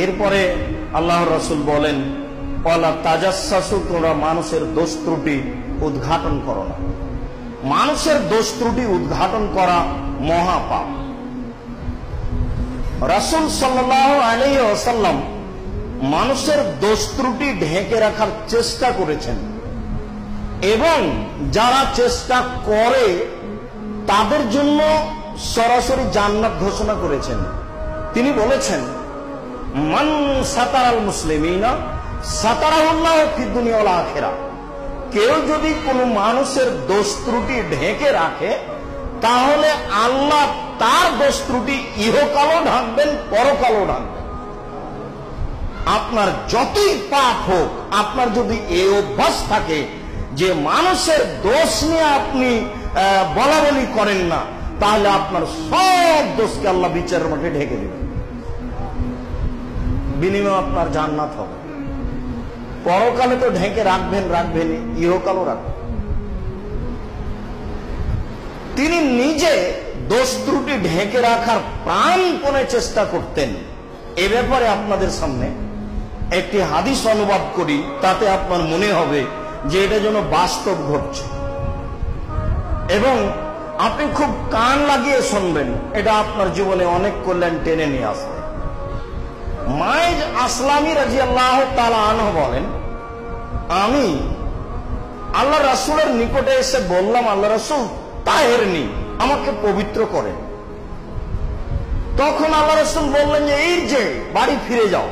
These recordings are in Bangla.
এরপরে আল্লাহর রাসূল বলেন, ওয়ালা তাজাসসু, তোমরা মানুষের দোষ ত্রুটি উদ্ঘাটন করো না। মানুষের দোষ ত্রুটি উদ্ঘাটন করা মহাপাপ। রাসূল সাল্লাল্লাহু আলাইহি ওয়াসাল্লাম মানুষের দোষ ত্রুটি ঢেকে রাখার চেষ্টা করেছেন এবং যারা চেষ্টা করে তাদের জন্য সরাসরি জান্নাত ঘোষণা করেছেন। তিনি বলেছেন, মান সাতারাল মুসলিমিনা সাতারাহুল্লাহু ফিদ দুনিয়া ওয়াল আখিরা। কেউ যদি কোনো মানুষের দোষ ত্রুটি ঢেকে রাখে তাহলে আল্লাহ তার দোষ ত্রুটি ইহকালও ঢাকবেন, পরকালও ঢাকবেন। আপনার যতই পাপ হোক, আপনার যদি এই অভ্যাস থাকে যে মানুষের দোষ নিয়ে আপনি বলা বলি করেন না, তাহলে আপনার সব দোষকে আল্লাহ বিচারের মাঠে ঢেকে দেবেন। বিনিময়ে আপনার জান্নাত হবে। পরকালে তো ঢেকে রাখবেন, ইহকালও রাখবেন। তিনি নিজে দোষ ত্রুটি ঢেকে রাখার প্রাণপণে চেষ্টা করতেন। এ ব্যাপারে আপনাদের সামনে একটি হাদিস অনুবাদ করি, তাতে আপনার মনে হবে যে এটা যেন বাস্তব ঘটছে এবং আপনি খুব কান লাগিয়ে শুনবেন। এটা আপনার জীবনে অনেক কল্যাণ টেনে নিয়ে আসবে। মাইজ আসলামী রাদিয়াল্লাহু তাআলা আনহু বলেন, আমি আল্লাহ রাসূলের নিকটে এসে বললাম, আল্লাহ রাসূল তাহেরনি, আমাকে পবিত্র করেন। তখন আল্লাহ রাসূল বললেন যে এই যে বাড়ি ফিরে যাও,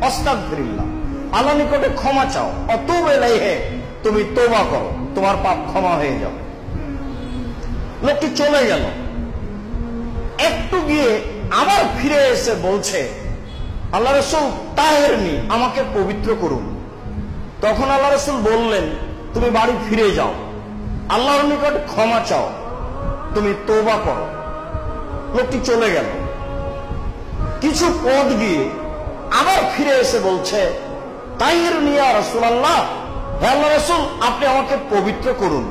আস্তাগফিরুল্লাহ, আল্লাহর নিকটে ক্ষমা চাও, অতুব ইলাইহি, তুমি তওবা করো, তোমার পাপ ক্ষমা হয়ে যাবে। লোকটি চলে গেল। একটু গিয়ে আবার ফিরে এসে বলছে, আল্লাহ রাসূল তাহেরনি, আমাকে পবিত্র করুন। তখন আল্লাহ রাসূল বললেন, তুমি বাড়ি ফিরে যাও, আল্লাহর নিকট ক্ষমা চাও, তুমি তওবা করো। লোকটি চলে গেল। কিছু পথ গিয়ে আবার ফিরে এসে বলছে, তাহিরনি ইয়া রাসূলুল্লাহ, হে আল্লাহ রাসূল, আপনি আমাকে পবিত্র করুন।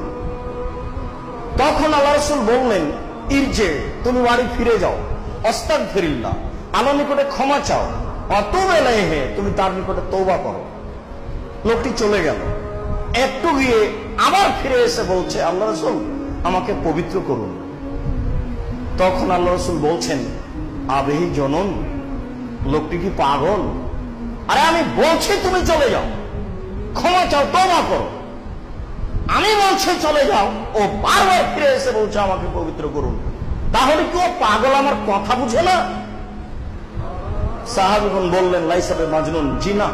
তখন আল্লাহ রাসূল বললেন, ইরজে, তুমি বাড়ি ফিরে যাও, আস্তাগফিরুল্লাহ, আল্লাহর নিকটে ক্ষমা চাও, অতুব ইলাইহি, তুমি তার নিকটে তওবা করো। লোকটি চলে গেল। একটু গিয়ে আবার ফিরে এসে বলছে, আল্লাহ রাসূল, আমাকে পবিত্র করুন। তখন আল্লাহ রাসূল বলছেন, আবেহি জনন, লোকটি কি পাগল? আরে আমি বলছি তুমি চলে যাও, ক্ষমা চাও, তওবা করো। আমি বলছি চলে যাও, ও বারবার ফিরে এসে বলছে আমাকে পবিত্র করুন। তাহলে কি ও পাগল, আমার কথা বুঝে না? সাহাবীগণ বললেন, লাইসা বিমাজনুন, জি না,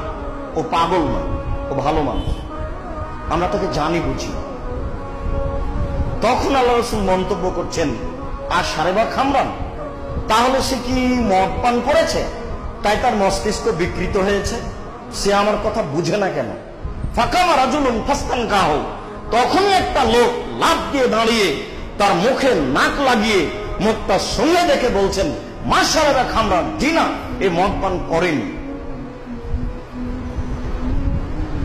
ও পাগল নয়, ও ভালো মানুষ, আমরা তাকে জানি বুঝি। তখন আল্লাহ রাসূল মন্তব্য করছেন, আর সারেবা খামরান, তাহলে সে কি মদ পান করেছে, তাই তার মস্তিষ্ক বিকৃত হয়েছে? সে আমার কথা বুঝে না কেন? ফাকামা রাজুলুন ফাস্তানকাহু, তখনই একটা লোক লাফ দিয়ে দাঁড়িয়ে তার মুখে নাক লাগিয়ে মুখটা সঙ্গে দেখে বলছেন, মা সারেবা খামরান, জি না, এ মদ পান করেনি,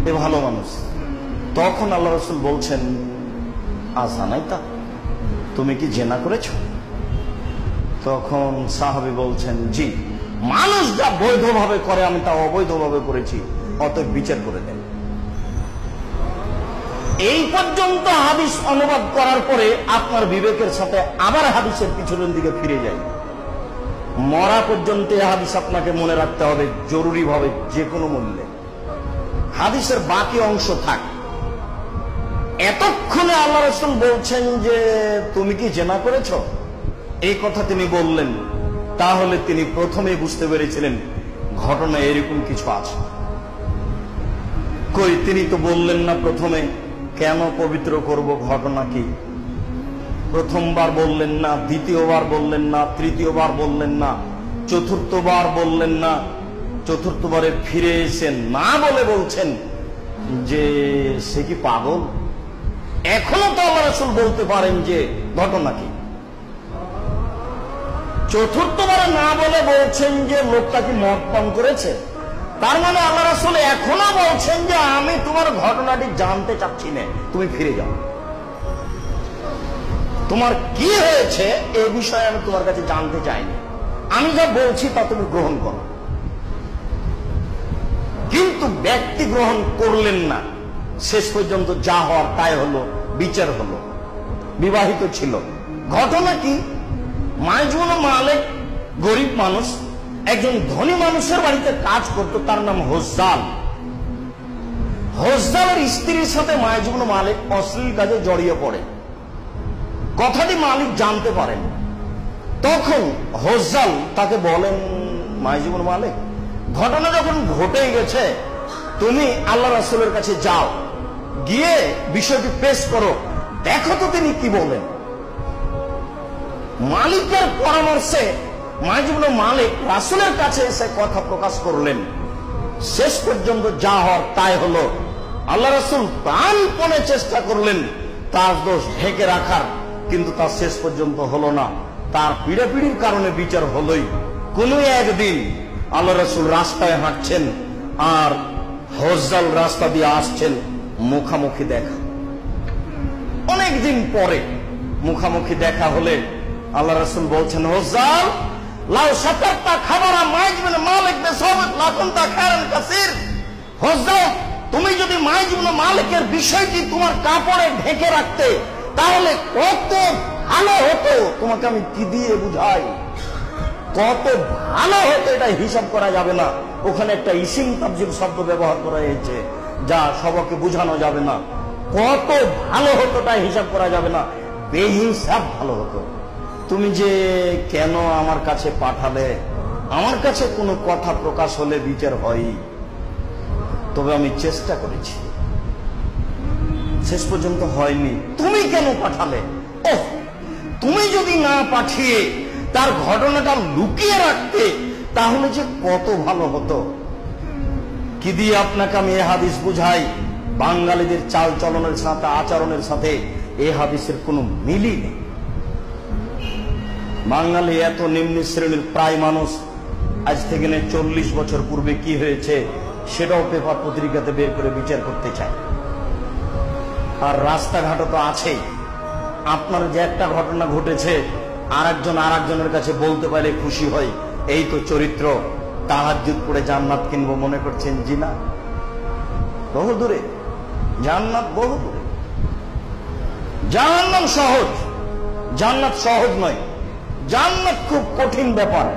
এ ভালো মানুষ। তখন আল্লাহ রাসূল বলছেন, আযানাইতা, তুমি কি জেনা করেছ? তখন সাহাবী বলছেন, জি, মানুষ যা বৈধভাবে করে আমি তা অবৈধভাবে করেছি, অতএব বিচার করে দেন। এই পর্যন্ত হাদিস অনুবাদ করার পরে আপনার বিবেকের সাথে আবার হাদিসের পিছনের দিকে ফিরে যাই। মরা পর্যন্ত এই হাদিস আপনাকে মনে রাখতে হবে জরুরি ভাবে, যে কোনো মূল্যে। হাদিসের বাকি অংশ থাক। এতক্ষণে আল্লাহ রাসূল বলছেন যে তুমি কি জেনা করেছ, এই কথা তিনি বললেন, তাহলে তিনি প্রথমেই বুঝতে পেরেছিলেন ঘটনা এরকম কিছু আছে। কই, তিনি তো বললেন না প্রথমে কেন পবিত্র করব, ঘটনা কি? প্রথমবার বললেন না, দ্বিতীয়বার বললেন না, তৃতীয়বার বললেন না, চতুর্থবার বললেন না। চতুর্থবারে ফিরে এসে না বলে বলছেন যে সে কি পাগল? এখনো তো আল্লাহ রাসূল বলতে পারেন যে ঘটনা কি। চতুর্থবারে না বলে বলছেন যে লোকটা কি মদ পান করেছে, তার মানে আল্লাহ রাসূল এখনো বলছেন যে আমি তোমার ঘটনাটি জানতে চাচ্ছি না, তুমি ফিরে যাও, তোমার কি হয়েছে এই বিষয়ে আমি তোমার কাছে জানতে চাইনি, আমি যা বলছি তা তুমি গ্রহণ করো। কিন্তু ব্যক্তি গ্রহণ করলেন না। শেষ পর্যন্ত যা হওয়ার তাই হলো, বিচার হলো। বিবাহিত ছিল। ঘটনা কি? মাইজুন মালিক গরিব মানুষ, একজন ধনী মানুষের বাড়িতে কাজ করত, তার নাম হোজ্জাল। হোজ্জালের স্ত্রীর সাথে মাইজুন মালিক অশ্লীল কাজে জড়িয়ে পড়ে। কথাটি মালিক জানতে পারেন। তখন হোজ্জাল তাকে বলেন, মাইজুন মালিক, ঘটনা যখন ঘটে গেছে, তুমি আল্লাহ রাসূলের কাছে যাও, গিয়ে বিষয়টি পেশ করো, দেখো তো তিনি কি বলেন। মালিকের পরামর্শে মাইজুন মালিক রাসূলের কাছে এসে কথা প্রকাশ করলেন। শেষ পর্যন্ত যা হওয়ার তাই হলো। আল্লাহ রাসূল প্রাণপণে চেষ্টা করলেন তার দোষ ঢেকে রাখার, কিন্তু তা শেষ পর্যন্ত হলো না। তার পীড়াপিড়ির কারণে বিচার হলোই। কোন একদিন আল্লাহ রাসূল রাস্তায় হাঁটছেন, আর হোজ্জাল রাস্তা দিয়ে আসছেন। মুখামুখি দেখা। অনেকদিন পরে মুখামুখি দেখা হলে আল্লাহ রাসূল বলছেন, হোজ্জাল, লাউ শাকারতা খাবারা মাইজুন মালিক বিসাবাত লাকুনতা খায়রান কাসীর। হোজ্জাল, তুমি যদি মাইজুন মালিকের বিষয়টি তোমার কাপড়ে ঢেকে রাখতে, তাহলে কত ভালো হতো। তোমাকে আমি কি দিয়ে বুঝাই, কত ভালো হতো এটা হিসাব করা যাবে না। ওখানে একটা ইসিম তাবজিব শব্দ ব্যবহার করা হয়েছে, যা সবাইকে বোঝানো যাবে না। কত ভালো হতো তাই হিসাব করা যাবে না, বেহিসাব ভালো হতো। তুমি যে কেন আমার কাছে পাঠালে? আমার কাছে কোনো কথা প্রকাশ হলে বিচার হয়, তবে আমি চেষ্টা করেছি, শেষ পর্যন্ত হয়নি। তুমি কেন পাঠালে? ওহ, তুমি যদি না পাঠিয়ে তার ঘটনাটা লুকিয়ে রাখতে, তাহলে যে কত ভালো হতো। কি দিয়ে আপনাকে আমি এ হাদিস বুঝাই? বাঙালিদের চাল চলনের সাথে, আচরণের সাথে এ হাদিসের কোনো মিলই নেই। বাঙালি এত নিম্ন শ্রেণীর প্রায় মানুষ, আজ থেকে 40 বছর পূর্বে কি হয়েছে সেটাও পেপার পত্রিকাতে বের করে বিচার করতে চায়। আর রাস্তাঘাটও তো আছেই। আপনার যে একটা ঘটনা ঘটেছে, আরেকজনের কাছে বলতে পারলে খুশি হয়, এই তো চরিত্র, তাহাজ্জুদ পড়ে জান্নাত কিনবো মনে করছেন? জি না, বহু দূরে জান্নাত, বহু দূরে। জাহান্নাম সহজ, জান্নাত সহজ নয়। জান্নাত খুব কঠিন ব্যাপার।